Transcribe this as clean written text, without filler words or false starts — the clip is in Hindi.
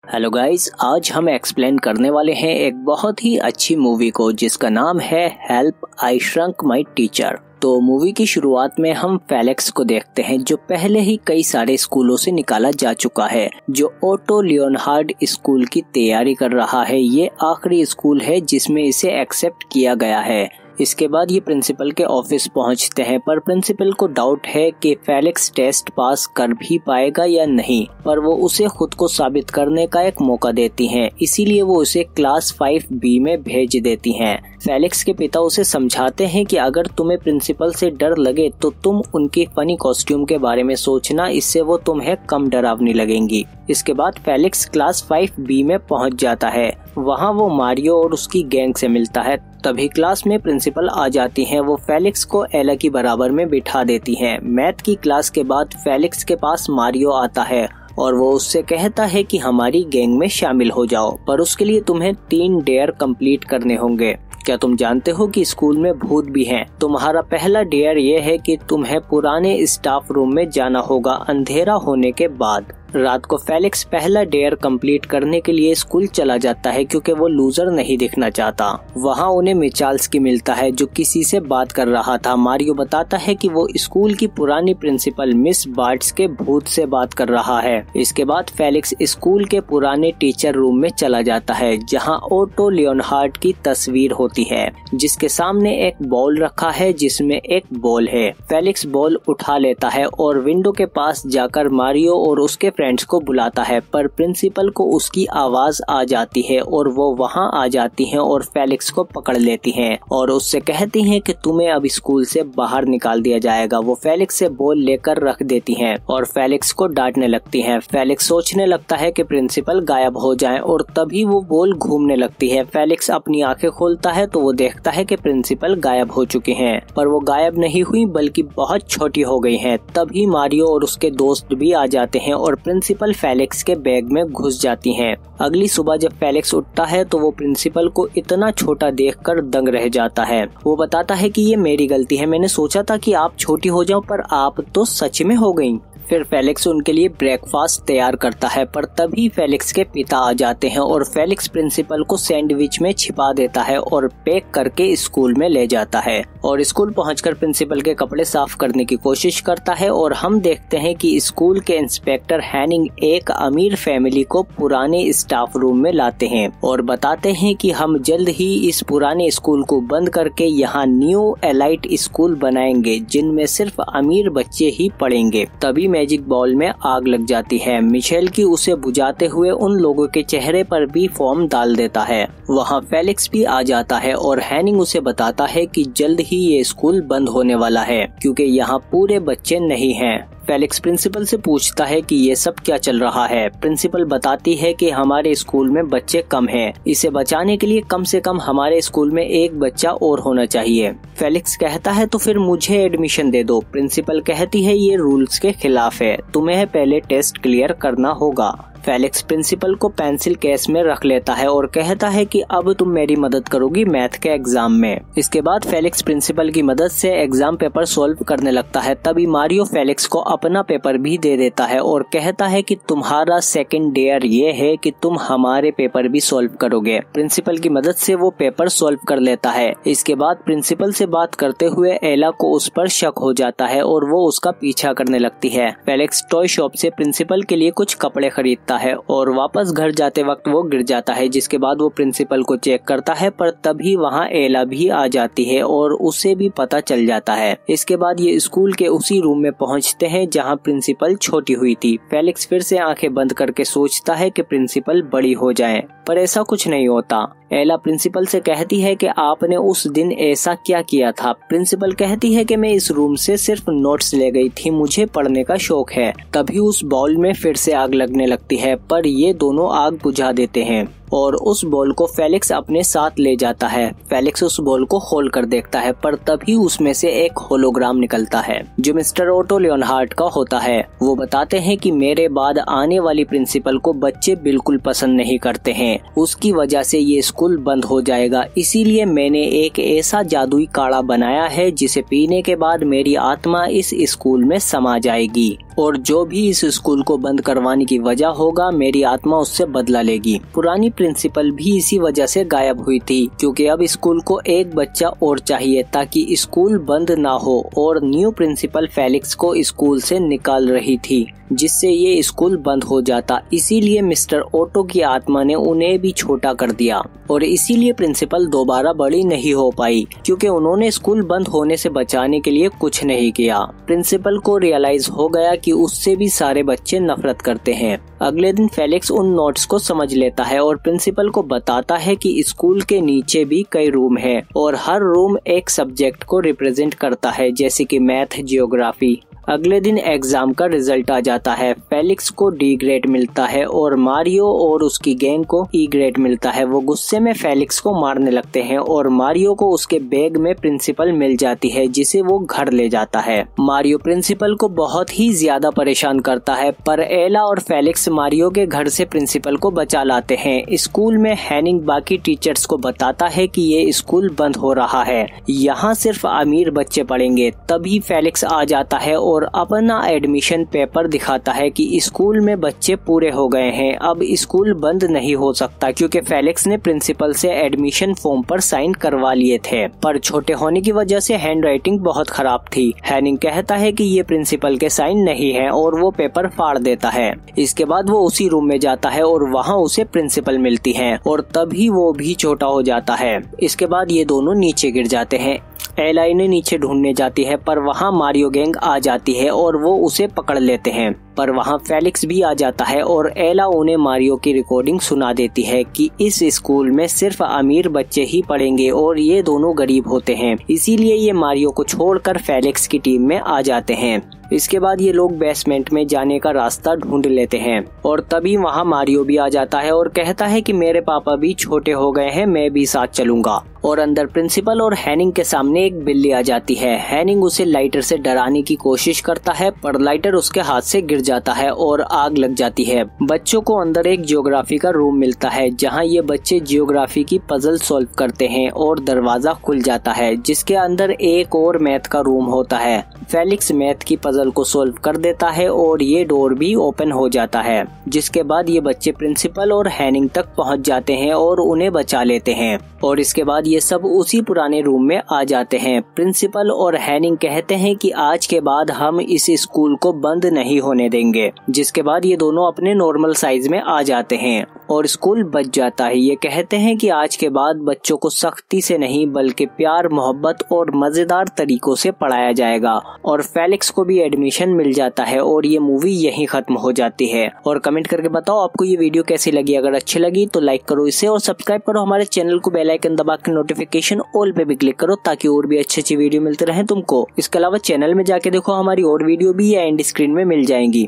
हेलो गाइस, आज हम एक्सप्लेन करने वाले हैं एक बहुत ही अच्छी मूवी को जिसका नाम है help I shrunk my teacher. तो मूवी की शुरुआत में हम फेलिक्स को देखते हैं जो पहले ही कई सारे स्कूलों से निकाला जा चुका है, जो ओटो लियोनहार्ड स्कूल की तैयारी कर रहा है। ये आखिरी स्कूल है जिसमें इसे एक्सेप्ट किया गया है। इसके बाद ये प्रिंसिपल के ऑफिस पहुंचते हैं, पर प्रिंसिपल को डाउट है कि फेलिक्स टेस्ट पास कर भी पाएगा या नहीं, पर वो उसे खुद को साबित करने का एक मौका देती हैं। इसीलिए वो उसे क्लास 5B में भेज देती हैं। फेलिक्स के पिता उसे समझाते हैं कि अगर तुम्हें प्रिंसिपल से डर लगे तो तुम उनके फनी कॉस्ट्यूम के बारे में सोचना, इससे वो तुम्हें कम डरावनी लगेंगी। इसके बाद फेलिक्स क्लास 5B में पहुंच जाता है। वहां वो मारियो और उसकी गैंग से मिलता है। तभी क्लास में प्रिंसिपल आ जाती हैं। वो फेलिक्स को एला की बराबर में बिठा देती हैं। मैथ की क्लास के बाद फेलिक्स के पास मारियो आता है और वो उससे कहता है कि हमारी गैंग में शामिल हो जाओ, पर उसके लिए तुम्हें 3 डेयर कंप्लीट करने होंगे। क्या तुम जानते हो कि स्कूल में भूत भी हैं? तुम्हारा पहला डेयर ये है कि तुम्हें पुराने स्टाफ रूम में जाना होगा अंधेरा होने के बाद। रात को फेलिक्स पहला डेयर कंप्लीट करने के लिए स्कूल चला जाता है क्योंकि वो लूजर नहीं दिखना चाहता। वहाँ उन्हें मिचाल्स मिलता है जो किसी से बात कर रहा था। मारियो बताता है कि वो स्कूल की पुरानी प्रिंसिपल मिस बार्ट्स के भूत से बात कर रहा है। इसके बाद फेलिक्स स्कूल के पुराने टीचर रूम में चला जाता है जहाँ ओटो लियोनहार्ड की तस्वीर होती है, जिसके सामने एक बॉल रखा है जिसमें एक बॉल है। फेलिक्स बॉल उठा लेता है और विंडो के पास जाकर मारियो और उसके फ्रेंड्स को बुलाता है, पर प्रिंसिपल को उसकी आवाज आ जाती है और वो वहां आ जाती हैं और फेलिक्स को पकड़ लेती हैं और उससे कहती हैं कि तुम्हें अब स्कूल से बाहर निकाल दिया जाएगा। वो फेलिक्स से बॉल लेकर रख देती हैं और फेलिक्स को डांटने लगती हैं। फेलिक्स सोचने लगता है कि प्रिंसिपल गायब हो जाएं और तभी वो बॉल घूमने लगती है। फेलिक्स अपनी आंखें खोलता है तो वो देखता है कि प्रिंसिपल गायब हो चुके हैं, पर वो गायब नहीं हुई बल्कि बहुत छोटी हो गई हैं। तभी मारियो और उसके दोस्त भी आ जाते हैं और प्रिंसिपल फेलिक्स के बैग में घुस जाती हैं। अगली सुबह जब फेलिक्स उठता है तो वो प्रिंसिपल को इतना छोटा देखकर दंग रह जाता है। वो बताता है कि ये मेरी गलती है, मैंने सोचा था कि आप छोटी हो जाओ पर आप तो सच में हो गई। फिर फेलिक्स उनके लिए ब्रेकफास्ट तैयार करता है, पर तभी फेलिक्स के पिता आ जाते हैं और फेलिक्स प्रिंसिपल को सैंडविच में छिपा देता है और पैक करके स्कूल में ले जाता है और स्कूल पहुंचकर प्रिंसिपल के कपड़े साफ करने की कोशिश करता है। और हम देखते हैं कि स्कूल के इंस्पेक्टर हैनिंग एक अमीर फैमिली को पुराने स्टाफ रूम में लाते हैं और बताते हैं कि हम जल्द ही इस पुराने स्कूल को बंद करके यहाँ न्यू एलाइट स्कूल बनाएंगे जिनमें सिर्फ अमीर बच्चे ही पढ़ेंगे। तभी मैजिक बॉल में आग लग जाती है। मिशेल की उसे बुझाते हुए उन लोगों के चेहरे पर भी फोम डाल देता है। वहाँ फेलिक्स भी आ जाता है और हैनिंग उसे बताता है कि जल्द ही ये स्कूल बंद होने वाला है क्योंकि यहाँ पूरे बच्चे नहीं हैं। फेलिक्स प्रिंसिपल से पूछता है कि ये सब क्या चल रहा है। प्रिंसिपल बताती है कि हमारे स्कूल में बच्चे कम हैं, इसे बचाने के लिए कम से कम हमारे स्कूल में एक बच्चा और होना चाहिए। फेलिक्स कहता है तो फिर मुझे एडमिशन दे दो। प्रिंसिपल कहती है ये रूल्स के खिलाफ है, तुम्हें पहले टेस्ट क्लियर करना होगा। फेलिक्स प्रिंसिपल को पेंसिल केस में रख लेता है और कहता है कि अब तुम मेरी मदद करोगी मैथ के एग्जाम में। इसके बाद फेलिक्स प्रिंसिपल की मदद से एग्जाम पेपर सॉल्व करने लगता है। तभी मारियो फेलिक्स को अपना पेपर भी दे देता है और कहता है कि तुम्हारा सेकंड डेयर ये है कि तुम हमारे पेपर भी सॉल्व करोगे। प्रिंसिपल की मदद से वो पेपर सॉल्व कर लेता है। इसके बाद प्रिंसिपल से बात करते हुए एला को उस पर शक हो जाता है और वो उसका पीछा करने लगती है। फेलिक्स टॉय शॉप से प्रिंसिपल के लिए कुछ कपड़े खरीदता है और वापस घर जाते वक्त वो गिर जाता है, जिसके बाद वो प्रिंसिपल को चेक करता है, पर तभी वहाँ एला भी आ जाती है और उसे भी पता चल जाता है। इसके बाद ये स्कूल के उसी रूम में पहुँचते हैं जहाँ प्रिंसिपल छोटी हुई थी। फेलिक्स फिर से आंखें बंद करके सोचता है कि प्रिंसिपल बड़ी हो जाए, पर ऐसा कुछ नहीं होता। एला प्रिंसिपल से कहती है कि आपने उस दिन ऐसा क्या किया था। प्रिंसिपल कहती है कि मैं इस रूम से सिर्फ नोट्स ले गई थी, मुझे पढ़ने का शौक है। तभी उस बॉल में फिर से आग लगने लगती है, पर ये दोनों आग बुझा देते हैं और उस बॉल को फेलिक्स अपने साथ ले जाता है। फेलिक्स उस बॉल को खोल कर देखता है, पर तभी उसमें से एक होलोग्राम निकलता है जो मिस्टर ओटो लियोनहार्ड का होता है। वो बताते हैं कि मेरे बाद आने वाली प्रिंसिपल को बच्चे बिल्कुल पसंद नहीं करते हैं, उसकी वजह से ये स्कूल बंद हो जाएगा। इसीलिए मैंने एक ऐसा जादुई काढ़ा बनाया है जिसे पीने के बाद मेरी आत्मा इस स्कूल में समा जाएगी। और जो भी इस स्कूल को बंद करवाने की वजह होगा मेरी आत्मा उससे बदला लेगी। पुरानी प्रिंसिपल भी इसी वजह से गायब हुई थी क्योंकि अब स्कूल को एक बच्चा और चाहिए ताकि स्कूल बंद ना हो और न्यू प्रिंसिपल फेलिक्स को स्कूल से निकाल रही थी जिससे ये स्कूल बंद हो जाता। इसीलिए मिस्टर ओटो की आत्मा ने उन्हें भी छोटा कर दिया और इसीलिए प्रिंसिपल दोबारा बड़ी नहीं हो पाई क्योंकि उन्होंने स्कूल बंद होने से बचाने के लिए कुछ नहीं किया। प्रिंसिपल को रियलाइज हो गया कि उससे भी सारे बच्चे नफरत करते हैं। अगले दिन फेलिक्स उन नोट्स को समझ लेता है और प्रिंसिपल को बताता है कि स्कूल के नीचे भी कई रूम है और हर रूम एक सब्जेक्ट को रिप्रेजेंट करता है जैसे कि मैथ, जियोग्राफी। अगले दिन एग्जाम का रिजल्ट आ जाता है। फेलिक्स को डी ग्रेड मिलता है और मारियो और उसकी गैंग को ई ग्रेड मिलता है। वो गुस्से में फेलिक्स को मारने लगते हैं और मारियो को उसके बैग में प्रिंसिपल मिल जाती है जिसे वो घर ले जाता है। मारियो प्रिंसिपल को बहुत ही ज्यादा परेशान करता है पर एला और फेलिक्स मारियो के घर से प्रिंसिपल को बचा लाते हैं। स्कूल में हैनिंग बाकी टीचर्स को बताता है कि ये स्कूल बंद हो रहा है, यहाँ सिर्फ अमीर बच्चे पढ़ेंगे। तभी फेलिक्स आ जाता है और अपना एडमिशन पेपर दिखाता है कि स्कूल में बच्चे पूरे हो गए हैं, अब स्कूल बंद नहीं हो सकता क्योंकि फेलिक्स ने प्रिंसिपल से एडमिशन फॉर्म पर साइन करवा लिए थे पर छोटे होने की वजह से हैंडराइटिंग बहुत खराब थी। हैनिंग कहता है कि ये प्रिंसिपल के साइन नहीं है और वो पेपर फाड़ देता है। इसके बाद वो उसी रूम में जाता है और वहाँ उसे प्रिंसिपल मिलती है और तभी वो भी छोटा हो जाता है। इसके बाद ये दोनों नीचे गिर जाते हैं। एला इन्हें नीचे ढूंढने जाती है पर वहाँ मारियो गैंग आ जाती है और वो उसे पकड़ लेते हैं पर वहाँ फेलिक्स भी आ जाता है और एला उन्हें मारियो की रिकॉर्डिंग सुना देती है कि इस स्कूल में सिर्फ अमीर बच्चे ही पढ़ेंगे और ये दोनों गरीब होते हैं, इसीलिए ये मारियो को छोड़कर फेलिक्स की टीम में आ जाते हैं। इसके बाद ये लोग बेसमेंट में जाने का रास्ता ढूंढ लेते हैं और तभी वहाँ मारियो भी आ जाता है और कहता है कि मेरे पापा भी छोटे हो गए हैं, मैं भी साथ चलूंगा। और अंदर प्रिंसिपल और हैनिंग के सामने एक बिल्ली आ जाती है। हैनिंग उसे लाइटर से डराने की कोशिश करता है पर लाइटर उसके हाथ से गिर जाता है और आग लग जाती है। बच्चों को अंदर एक जियोग्राफी का रूम मिलता है जहाँ ये बच्चे जियोग्राफी की पजल सॉल्व करते हैं और दरवाजा खुल जाता है जिसके अंदर एक और मैथ का रूम होता है। फेलिक्स मैथ की पजल को सॉल्व कर देता है और ये डोर भी ओपन हो जाता है जिसके बाद ये बच्चे प्रिंसिपल और हैनिंग तक पहुंच जाते हैं और उन्हें बचा लेते हैं और इसके बाद ये सब उसी पुराने रूम में आ जाते हैं। प्रिंसिपल और हैनिंग कहते हैं कि आज के बाद हम इस स्कूल को बंद नहीं होने देंगे, जिसके बाद ये दोनों अपने नॉर्मल साइज में आ जाते हैं और स्कूल बच जाता है। ये कहते हैं कि आज के बाद बच्चों को सख्ती से नहीं बल्कि प्यार, मोहब्बत और मजेदार तरीकों से पढ़ाया जाएगा और फेलिक्स को भी एडमिशन मिल जाता है और ये मूवी यहीं खत्म हो जाती है। और कमेंट करके बताओ आपको ये वीडियो कैसी लगी। अगर अच्छी लगी तो लाइक करो इसे और सब्सक्राइब करो हमारे चैनल को। बेल आइकन दबा के नोटिफिकेशन ऑल पे भी क्लिक करो ताकि और भी अच्छी वीडियो मिलते रहे तुमको। इसके अलावा चैनल में जाके देखो हमारी और वीडियो भी एंड स्क्रीन में मिल जाएंगी।